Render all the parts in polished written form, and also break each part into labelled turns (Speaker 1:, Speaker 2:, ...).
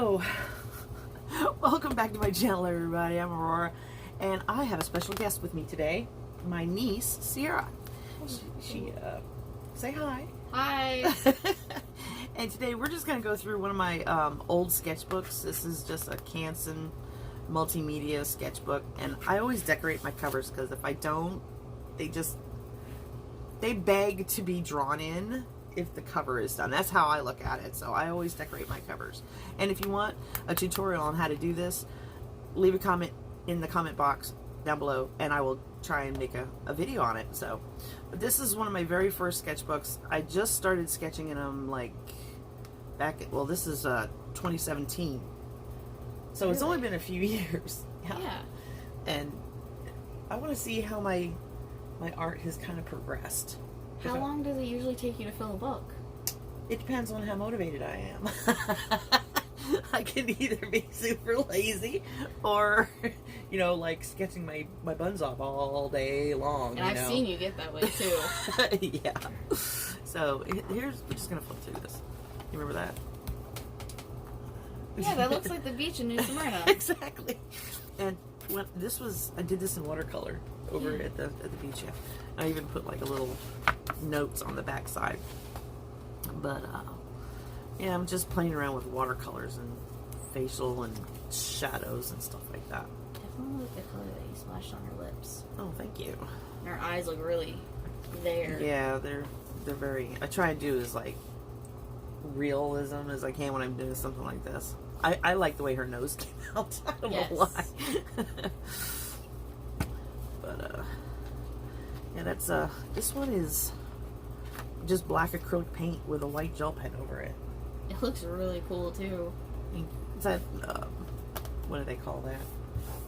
Speaker 1: So, welcome back to my channel, everybody. I'm Aurora, and I have a special guest with me today, my niece, Sierra. She say hi.
Speaker 2: Hi.
Speaker 1: And today we're just going to go through one of my old sketchbooks. This is just a Canson multimedia sketchbook, and I always decorate my covers because if I don't, they beg to be drawn in if the cover is done. That's how I look at it. So I always decorate my covers. And if you want a tutorial on how to do this, leave a comment in the comment box down below and I will try and make a video on it. So, but this is one of my very first sketchbooks. I just started sketching in them like well, this is 2017. So It's only been a few years.
Speaker 2: Yeah.
Speaker 1: And I want to see how my art has kind of progressed.
Speaker 2: How long does it usually take you to fill a book?
Speaker 1: It depends on how motivated I am. I can either be super lazy or, you know, like sketching my buns off all day long.
Speaker 2: And I've seen you get that way too.
Speaker 1: Yeah. So we're just going to flip through this. You remember that?
Speaker 2: Yeah, that looks like the beach in New Smyrna.
Speaker 1: Exactly. And when I did this in watercolor over at the beach. Yeah. I even put like a little notes on the back side. But yeah, I'm just playing around with watercolors and facial and shadows and stuff like that.
Speaker 2: Definitely like the color that you splashed on her lips.
Speaker 1: Oh, thank you.
Speaker 2: And her eyes look really there.
Speaker 1: Yeah, they're very. I try to do as like realism as I can when I'm doing something like this. I like the way her nose came out. I don't know why. But yeah, that's this one is just black acrylic paint with a white gel pen over it.
Speaker 2: It looks really cool too.
Speaker 1: Is that what do they call that?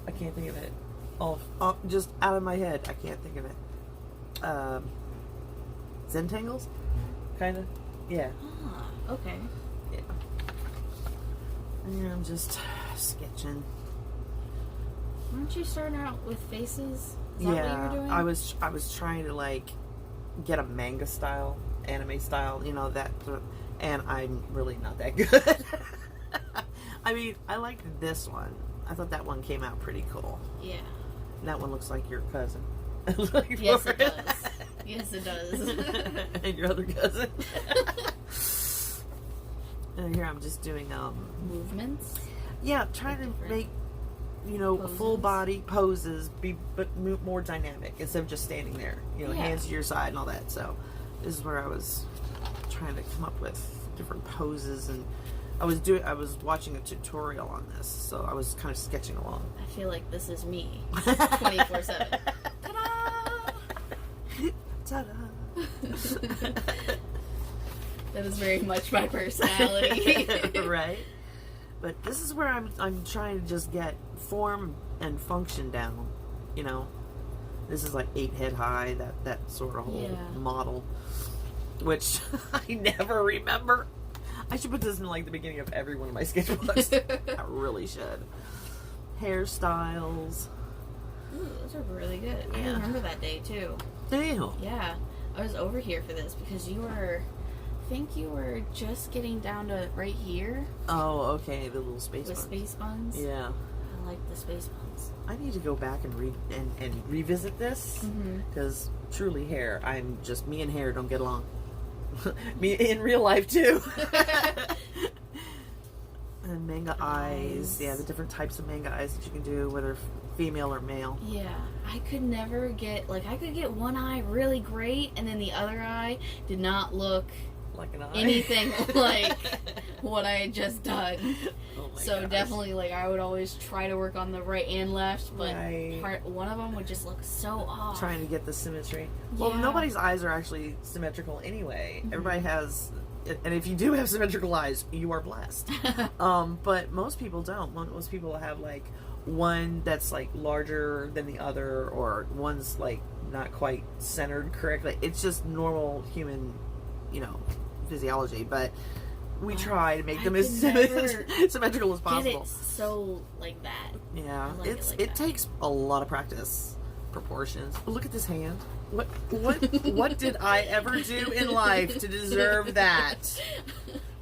Speaker 1: I can't think of it. Just out of my head, I can't think of it. Zentangles, kind of. Yeah.
Speaker 2: Ah, okay.
Speaker 1: Yeah. And I'm just sketching.
Speaker 2: Weren't you starting out with faces? Is that what you were doing?
Speaker 1: I was trying to like get a manga style, anime style, you know, that, and I'm really not that good. I mean, I liked this one. I thought that one came out pretty cool.
Speaker 2: Yeah.
Speaker 1: And that one looks like your cousin.
Speaker 2: Yes, it does. Yes, it does.
Speaker 1: And your other cousin. And here I'm just doing
Speaker 2: movements.
Speaker 1: Yeah, trying to make, you know,
Speaker 2: poses.
Speaker 1: full body poses, but more dynamic instead of just standing there, you know, hands to your side and all that. So this is where I was trying to come up with different poses, and I was watching a tutorial on this, so I was kind of sketching along.
Speaker 2: I feel like this is me 24/7.
Speaker 1: Ta-da!
Speaker 2: That is very much my personality.
Speaker 1: Right? But this is where I'm trying to just get form and function down, you know. This is like 8 head high, that sort of whole model, which I never remember. I should put this in like the beginning of every one of my sketchbooks. I really should. Hairstyles.
Speaker 2: Ooh, those are really good.
Speaker 1: Yeah.
Speaker 2: I remember that day too.
Speaker 1: Do you?
Speaker 2: Yeah. I was over here for this because I think you were just getting down to right here.
Speaker 1: Oh, okay, the little space buns.
Speaker 2: With space buns.
Speaker 1: Yeah.
Speaker 2: I like the space buns.
Speaker 1: I need to go back and revisit this because truly me and hair don't get along. Me in real life too. And manga eyes. Yeah, the different types of manga eyes that you can do, whether female or male.
Speaker 2: Yeah, I could never get, like, I could get one eye really great and then the other eye did not look
Speaker 1: like an eye.
Speaker 2: Anything like what I had just done.
Speaker 1: Oh my
Speaker 2: so
Speaker 1: gosh.
Speaker 2: definitely, like, I would always try to work on the right and left, but
Speaker 1: right.
Speaker 2: One of them would just look so off.
Speaker 1: Trying to get the symmetry.
Speaker 2: Yeah.
Speaker 1: Well, nobody's eyes are actually symmetrical anyway. Everybody has, and if you do have symmetrical eyes, you are blessed. But most people don't. Most people have like one that's like larger than the other, or one's like not quite centered correctly. It's just normal human, you know, physiology, but we try to make them as symmetrical as possible.
Speaker 2: Get it so like that.
Speaker 1: Yeah,
Speaker 2: like
Speaker 1: it takes a lot of practice. Proportions. Look at this hand. What did I ever do in life to deserve that?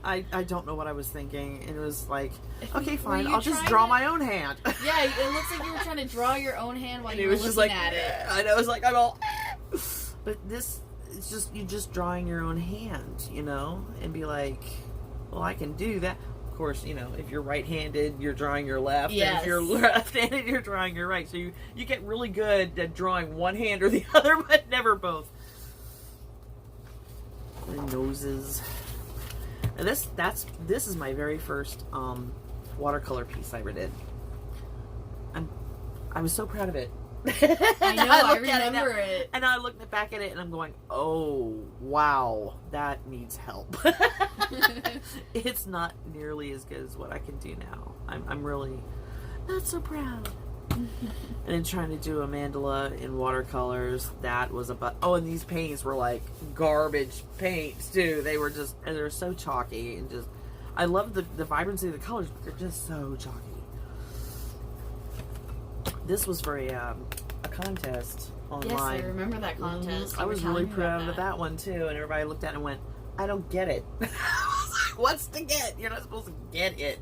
Speaker 1: I don't know what I was thinking. It was like, okay,
Speaker 2: Were
Speaker 1: fine,
Speaker 2: you
Speaker 1: I'll just
Speaker 2: trying
Speaker 1: draw
Speaker 2: to-
Speaker 1: my own hand.
Speaker 2: Yeah, it looks like you were trying to draw your own hand while
Speaker 1: And
Speaker 2: you
Speaker 1: it
Speaker 2: were
Speaker 1: was just
Speaker 2: looking
Speaker 1: like,
Speaker 2: at it.
Speaker 1: I know, it's like, I'm all, but this, it's just, you just drawing your own hand, you know, and be like, well, I can do that. Of course, you know, if you're right-handed, you're drawing your left, and
Speaker 2: Yes.
Speaker 1: if you're left-handed, you're drawing your right. So you get really good at drawing one hand or the other, but never both. The noses. And this is my very first watercolor piece I ever did. I was so proud of it.
Speaker 2: I know, I remember it.
Speaker 1: And I looked back at it and I'm going, oh, wow, that needs help. It's not nearly as good as what I can do now. I'm really not so proud. And then trying to do a mandala in watercolors, that was and these paints were like garbage paints too. They were so chalky and just, I love the vibrancy of the colors, but they're just so chalky. This was for a contest online.
Speaker 2: Yes, I remember that contest.
Speaker 1: I was really proud of that one too, and everybody looked at it and went, I don't get it. I was like, what's to get? You're not supposed to get it.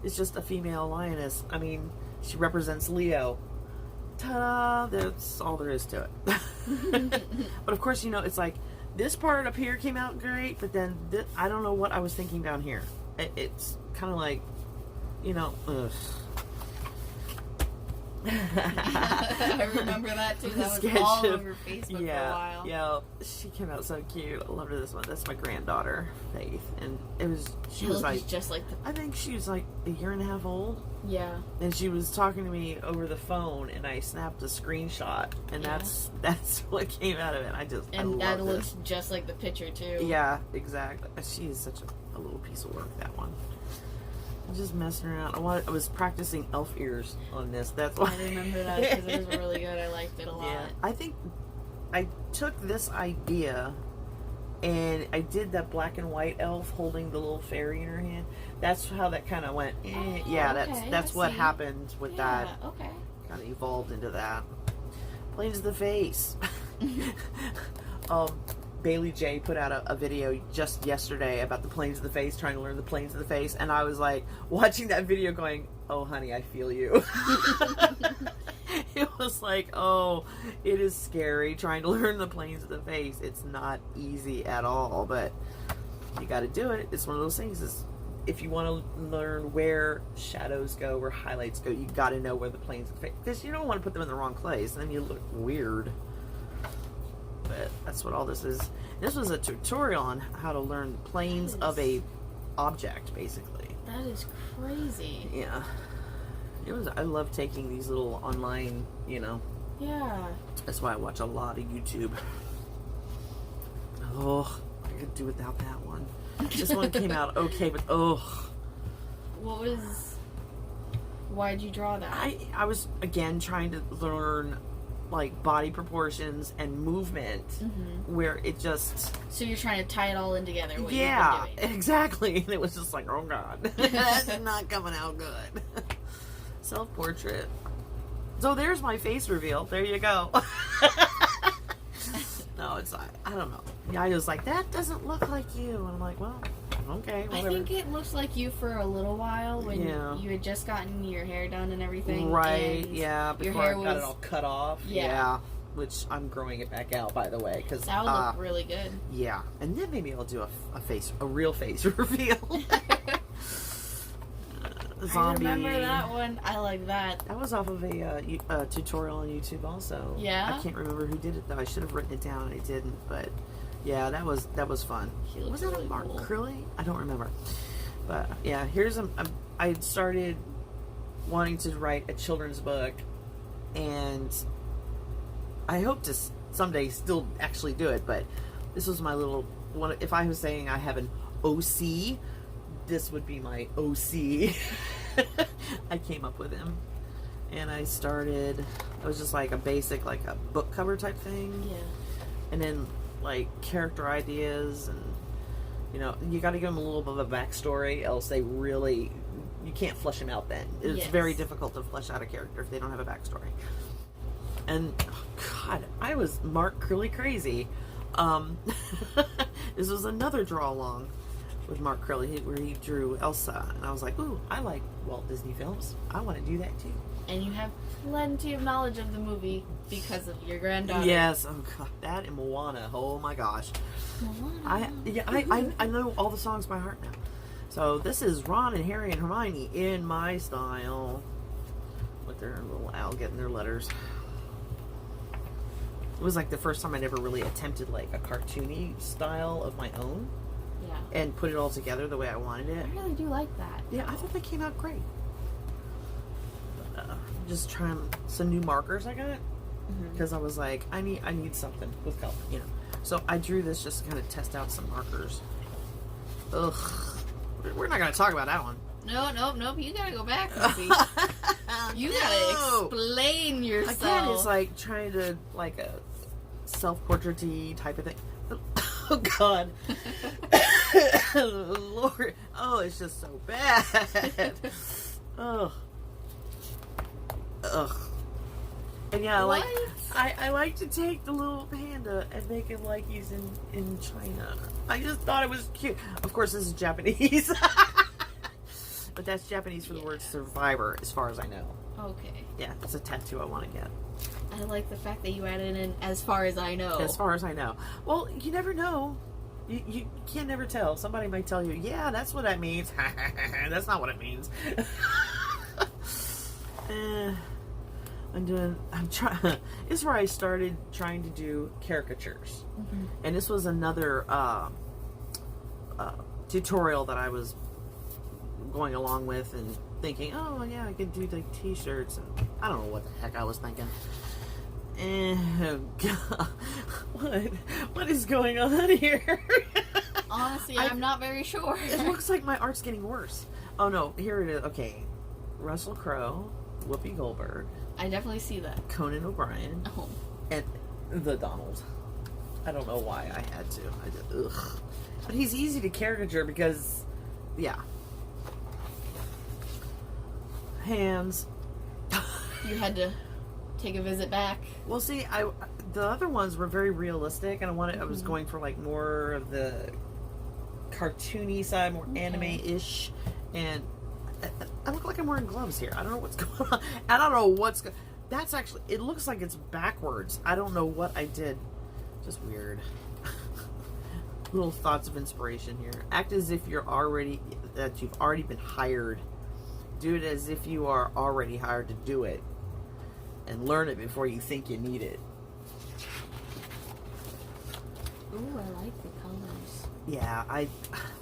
Speaker 1: It's just a female lioness. I mean, she represents Leo. Ta-da! That's all there is to it. But of course, you know, it's like, this part up here came out great, but then I don't know what I was thinking down here. It's kind of like, you know, ugh.
Speaker 2: I remember that too. That was all over Facebook for a while.
Speaker 1: Yeah, she came out so cute. I loved her, this one. That's my granddaughter, Faith, and she was like, just like I think she was like a year and a half old.
Speaker 2: Yeah.
Speaker 1: And she was talking to me over the phone, and I snapped a screenshot, and that's what came out of it. I
Speaker 2: that looks just like the picture too.
Speaker 1: Yeah, exactly. She is such a little piece of work, that one. I'm just messing around. I was practicing elf ears on this. That's why.
Speaker 2: I remember that because it was really good. I liked it a lot.
Speaker 1: Yeah, I think I took this idea and I did that black and white elf holding the little fairy in her hand. That's how that kind of went. That's what happened with that.
Speaker 2: Okay.
Speaker 1: Kind of evolved into that. Planes of the face. Bailey J put out a video just yesterday about the planes of the face, trying to learn the planes of the face, and I was like watching that video going, oh honey, I feel you. It was like, oh, it is scary trying to learn the planes of the face. It's not easy at all, but you got to do it. It's one of those things, is if you want to learn where shadows go, where highlights go, you got to know where the planes of the face, because you don't want to put them in the wrong place, then you look weird. But that's what all this is. This was a tutorial on how to learn planes of a object, basically.
Speaker 2: That is crazy.
Speaker 1: Yeah. I love taking these little online, you know.
Speaker 2: Yeah.
Speaker 1: That's why I watch a lot of YouTube. Oh, I could do without that one. This one came out okay, but
Speaker 2: why'd you draw that?
Speaker 1: I was, again, trying to learn like body proportions and movement, where it just,
Speaker 2: so you're trying to tie it all in together.
Speaker 1: Yeah, exactly. And it was just like, oh god, that's not coming out good. Self-portrait. So there's my face reveal. There you go. No, it's like, I don't know. Yeah, I was like, that doesn't look like you. And I'm like, well, okay, whatever.
Speaker 2: I think it looks like you for a little while when you had just gotten your hair done and everything.
Speaker 1: Right, yeah, before
Speaker 2: your hair
Speaker 1: I got it all cut off.
Speaker 2: Yeah.
Speaker 1: Which I'm growing it back out, by the way. Cause,
Speaker 2: that would look really good.
Speaker 1: Yeah, and then maybe I'll do a real face reveal. Zombie.
Speaker 2: I remember that one. I like that.
Speaker 1: That was off of a tutorial on YouTube also.
Speaker 2: Yeah?
Speaker 1: I can't remember who did it though. I should have written it down and I didn't, but yeah, that was fun. Was that really Mark Curley? I don't remember. But yeah, I started wanting to write a children's book, and I hope to someday still actually do it, but this was my little one. If I was saying I have an OC, this would be my OC. I came up with him, and I was just like a basic, like a book cover type thing.
Speaker 2: Yeah.
Speaker 1: And then like character ideas, and you know, you got to give them a little bit of a backstory, else you can't flesh them out then. It's very difficult to flesh out a character if they don't have a backstory. And God, I was Mark Curly crazy. This was another draw along. with Mark Curley where he drew Elsa, and I was like, ooh, I like Walt Disney films. I want to do that too.
Speaker 2: And you have plenty of knowledge of the movie because of your granddaughter.
Speaker 1: Yes, oh god, that and Moana. Oh my gosh,
Speaker 2: Moana.
Speaker 1: I know all the songs by heart now. So this is Ron and Harry and Hermione in my style, with their little owl getting their letters. It was like the first time I'd ever really attempted like a cartoony style of my own.
Speaker 2: Yeah.
Speaker 1: And put it all together the way I wanted it.
Speaker 2: I really do like that.
Speaker 1: Yeah, I thought they came out great. Just trying some new markers I got because I was like, I need something with color, you know. So I drew this just to kind of test out some markers. Ugh, we're not gonna talk about that one.
Speaker 2: Nope. You gotta go back and see. You gotta explain yourself.
Speaker 1: Again, it's like trying to like a self-portrait-y type of thing. Oh God, Lord! Oh, it's just so bad. Ugh. And yeah, I like to take the little panda and make him like he's in China. I just thought it was cute. Of course, this is Japanese, but that's Japanese for the word survivor, as far as I know.
Speaker 2: Okay.
Speaker 1: Yeah, it's a tattoo I want to get.
Speaker 2: I like the fact that you added in "as far as I know."
Speaker 1: As far as I know. Well, you never know. You can never tell. Somebody might tell you, yeah, that's what that means. That's not what it means. I'm trying. This is where I started trying to do caricatures, and this was another tutorial that I was going along with and thinking, oh yeah, I could do like t-shirts. And I don't know what the heck I was thinking. Oh God, what is going on here?
Speaker 2: Honestly, I'm not very sure.
Speaker 1: It looks like my art's getting worse. Oh no, here it is. Okay, Russell Crowe, Whoopi Goldberg.
Speaker 2: I definitely see that.
Speaker 1: Conan O'Brien.
Speaker 2: Oh.
Speaker 1: And the Donald. I don't know why I had to. I did. Ugh. But he's easy to caricature because, yeah. Hands.
Speaker 2: You had to take a visit back.
Speaker 1: Well, see, the other ones were very realistic, and I was going for like more of the cartoony side, more anime-ish, and I look like I'm wearing gloves here. I don't know what's going on. I don't know what's going. That's actually. It looks like it's backwards. I don't know what I did. Just weird. Little thoughts of inspiration here. Act as if you've already been hired. Do it as if you are already hired to do it, and learn it before you think you need it.
Speaker 2: Ooh, I like the colors.
Speaker 1: Yeah,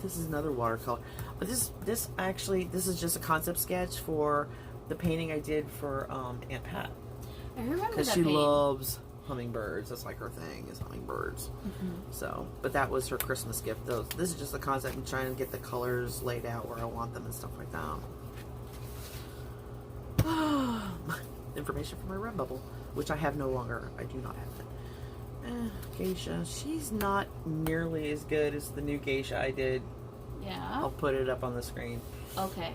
Speaker 1: this is another watercolor. But this is just a concept sketch for the painting I did for Aunt Pat.
Speaker 2: I remember that
Speaker 1: because she loves hummingbirds. That's like her thing, is hummingbirds. So, but that was her Christmas gift. This is just the concept and trying to get the colors laid out where I want them and stuff like that. Information from my Redbubble, which I have no longer. I do not have it. Geisha. She's not nearly as good as the new geisha I did.
Speaker 2: Yeah.
Speaker 1: I'll put it up on the screen.
Speaker 2: Okay.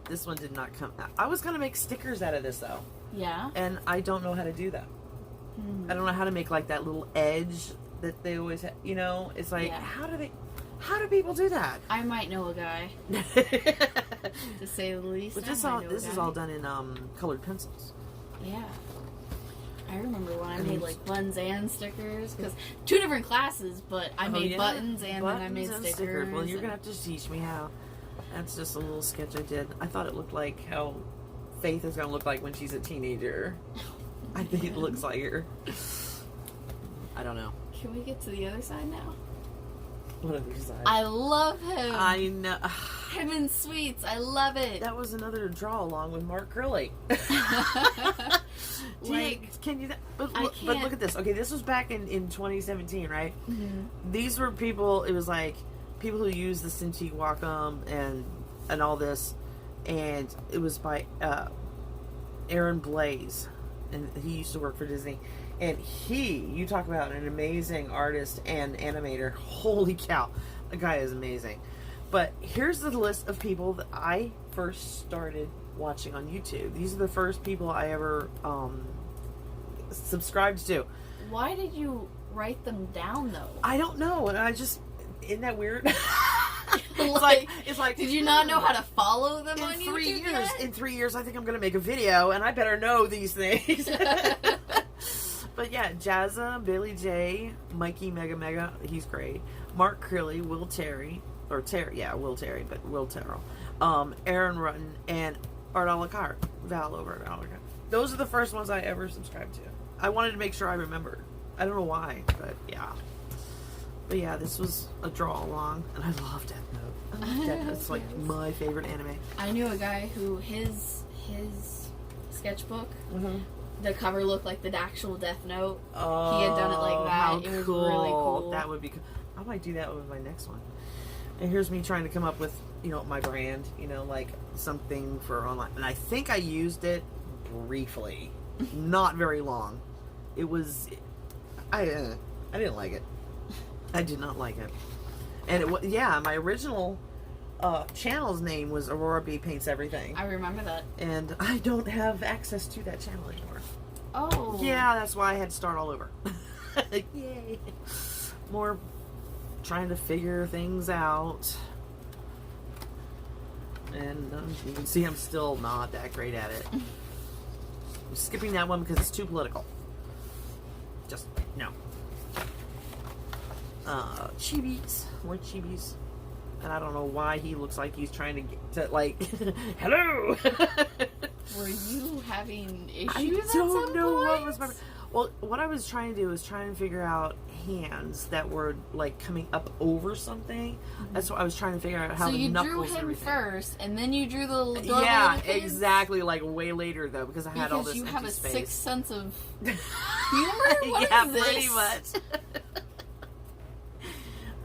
Speaker 1: This one did not come. I was going to make stickers out of this though.
Speaker 2: Yeah.
Speaker 1: And I don't know how to do that. I don't know how to make like that little edge that they always have. You know, it's like, how do people do that?
Speaker 2: I might know a guy. To say the least.
Speaker 1: But this is all done in colored pencils.
Speaker 2: Yeah. I remember when I made like buttons and stickers, because 2 different classes, but I made buttons and then I made stickers.
Speaker 1: Well, you're gonna have to teach me how. That's just a little sketch I did. I thought it looked like how Faith is gonna look like when she's a teenager. I think it looks like her. I don't know.
Speaker 2: Can we get to the other side now?
Speaker 1: What other side?
Speaker 2: I love him.
Speaker 1: I know.
Speaker 2: Him in Sweets. I love it.
Speaker 1: That was another draw along with Mark Curley. Can you? But look at this. Okay, this was back in 2017, right? These were people. It was like people who used the Cintiq Wacom and all this, and it was by Erin Glaze, and he used to work for Disney. And you talk about an amazing artist and animator. Holy cow, the guy is amazing. But here's the list of people that I first started watching on YouTube. These are the first people I ever subscribed to.
Speaker 2: Why did you write them down though?
Speaker 1: I don't know, and isn't that weird? it's like.
Speaker 2: Did you not know how to follow them on
Speaker 1: in
Speaker 2: YouTube
Speaker 1: 3 years?
Speaker 2: yet?
Speaker 1: In 3 years, I think I'm gonna make a video, and I better know these things. But yeah, Jazza, Billy J, Mikey Mega, he's great. Mark Crilly, Will Terry, but Will Terrell. Aaron Rutten, and Art a la carte, Val over at Art a la carte. Those are the first ones I ever subscribed to. I wanted to make sure I remembered. I don't know why, but yeah. But yeah, this was a draw along, and I love Death Note. I love Death Note. It's like my favorite anime.
Speaker 2: I knew a guy who his sketchbook,
Speaker 1: mm-hmm.
Speaker 2: the cover looked like the actual Death Note.
Speaker 1: Oh,
Speaker 2: he had done it like that.
Speaker 1: How
Speaker 2: it was
Speaker 1: cool.
Speaker 2: really cool.
Speaker 1: That would be cool. I might do that with my next one. And here's me trying to come up with, my brand, like something for online. And I think I used it briefly. Not very long. It was, I didn't like it. I did not like it. And my original channel's name was Aurora P Paints Everything.
Speaker 2: I remember that.
Speaker 1: And I don't have access to that channel anymore.
Speaker 2: Oh.
Speaker 1: Yeah, that's why I had to start all over. Yay. More trying to figure things out. And you can see I'm still not that great at it. I'm skipping that one because it's too political. Just, no. Chibis. More Chibis. And I don't know why he looks like he's trying to get to, like, hello!
Speaker 2: Were you having issues
Speaker 1: I don't know what was my... Well, what I was trying to do was try and figure out hands that were, like, coming up over something. Mm-hmm. That's what I was trying to figure out how the knuckles
Speaker 2: So you drew him
Speaker 1: and
Speaker 2: first, and then you drew the little
Speaker 1: yeah,
Speaker 2: kids?
Speaker 1: Exactly, like, way later, though, because I had all this
Speaker 2: you
Speaker 1: empty
Speaker 2: have a
Speaker 1: space.
Speaker 2: sixth sense of humor? What
Speaker 1: yeah,
Speaker 2: is this?
Speaker 1: pretty much.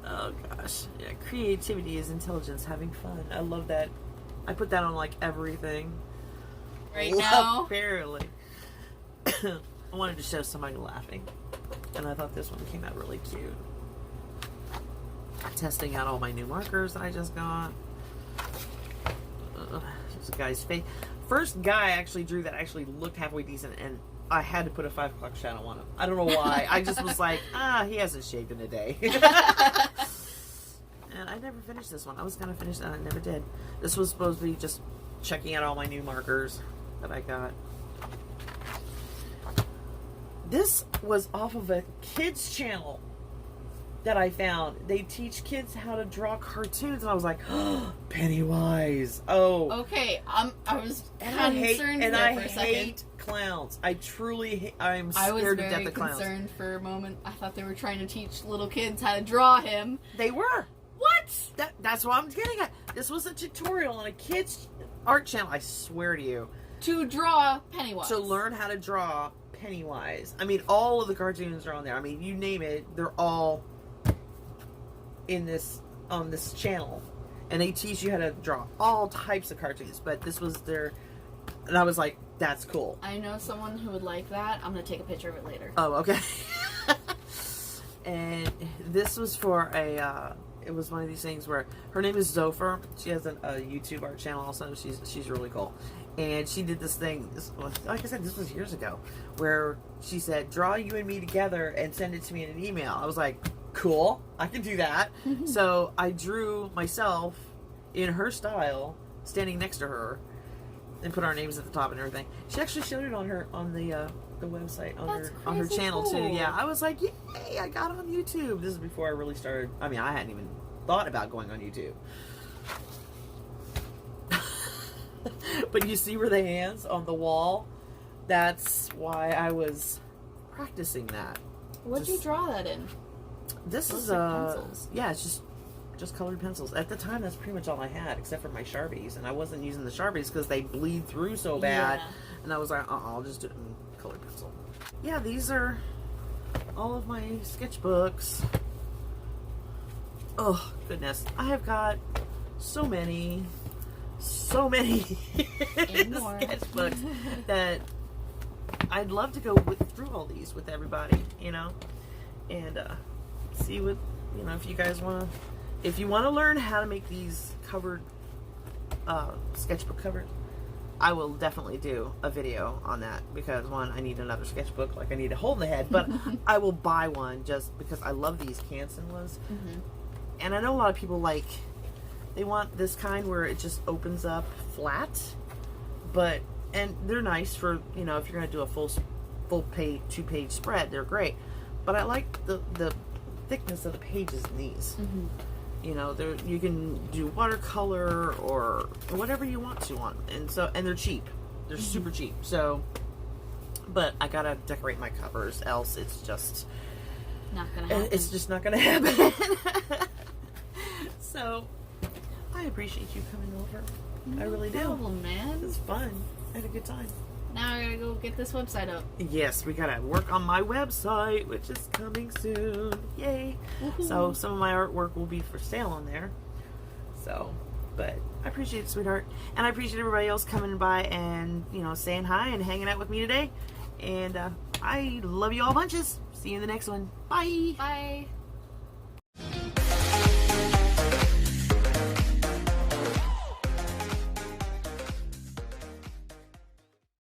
Speaker 1: Oh, gosh. Yeah, creativity is intelligence, having fun. I love that. I put that on, like, everything.
Speaker 2: Right now?
Speaker 1: Apparently. I wanted to show somebody laughing. And I thought this one came out really cute. Testing out all my new markers that I just got. This guy's face. First guy I actually drew that actually looked halfway decent, and I had to put a 5 o'clock shadow on him. I don't know why. I just was like, he hasn't shaved in a day. And I never finished this one. I was going to finish that. I never did. This was supposed to be just checking out all my new markers that I got. This was off of a kids channel that I found. They teach kids how to draw cartoons, and I was like, oh, Pennywise. Oh.
Speaker 2: Okay, I was concerned for a second.
Speaker 1: I hate clowns. I truly I'm scared to death of clowns.
Speaker 2: I was very concerned for a moment. I thought they were trying to teach little kids how to draw him.
Speaker 1: They were.
Speaker 2: What?
Speaker 1: That's what I'm getting at. This was a tutorial on a kids art channel. I swear to you.
Speaker 2: To draw Pennywise.
Speaker 1: To learn how to draw Pennywise. I mean, all of the cartoons are on there. I mean, you name it, they're all on this channel. And they teach you how to draw all types of cartoons. But this was and I was like, that's cool.
Speaker 2: I know someone who would like that. I'm going to take a picture of it later.
Speaker 1: Oh, okay. And this was for it was one of these things where her name is Ophir. She has a YouTube art channel also. She's really cool. And she did this thing, like I said, this was years ago, where she said, draw you and me together and send it to me in an email. I was like, cool, I can do that. So I drew myself in her style, standing next to her, and put our names at the top and everything. She actually showed it on the website, on her channel
Speaker 2: cool.
Speaker 1: too. Yeah, I was like, yay, I got on YouTube. This is before I really started. I mean, I hadn't even thought about going on YouTube. But you see where the hands on the wall? That's why I was practicing that.
Speaker 2: What'd you draw that in?
Speaker 1: This is
Speaker 2: pencils.
Speaker 1: Yeah, it's just colored pencils. At the time, that's pretty much all I had, except for my Sharpies, and I wasn't using the Sharpies because they bleed through so bad. Yeah. And I was like, I'll just do it in colored pencil. Yeah, these are all of my sketchbooks. Oh goodness, I have got so many sketchbooks that I'd love to go through all these with everybody, and see what, if you guys if you want to learn how to make these covered sketchbook covers, I will definitely do a video on that, because one, I need another sketchbook, like I need a hole in the head, but I will buy one just because I love these Canson ones. And I know a lot of people like They want this kind where it just opens up flat, and they're nice for, you know, if you're going to do a full page, 2-page spread, they're great. But I like the thickness of the pages in these. You know, you can do watercolor or whatever you want to on, and they're cheap. They're super cheap. So, but I gotta decorate my covers, else it's just
Speaker 2: not gonna happen.
Speaker 1: It's just not gonna happen. So, I appreciate you coming over. I really do.
Speaker 2: No problem, man.
Speaker 1: It's fun. I had a good time.
Speaker 2: Now I gotta go get this website up.
Speaker 1: Yes, we gotta work on my website, which is coming soon. Yay!
Speaker 2: Woohoo.
Speaker 1: So some of my artwork will be for sale on there. So, but I appreciate it, sweetheart, and I appreciate everybody else coming by and, you know, saying hi and hanging out with me today. And I love you all bunches. See you in the next one. Bye.
Speaker 2: Bye.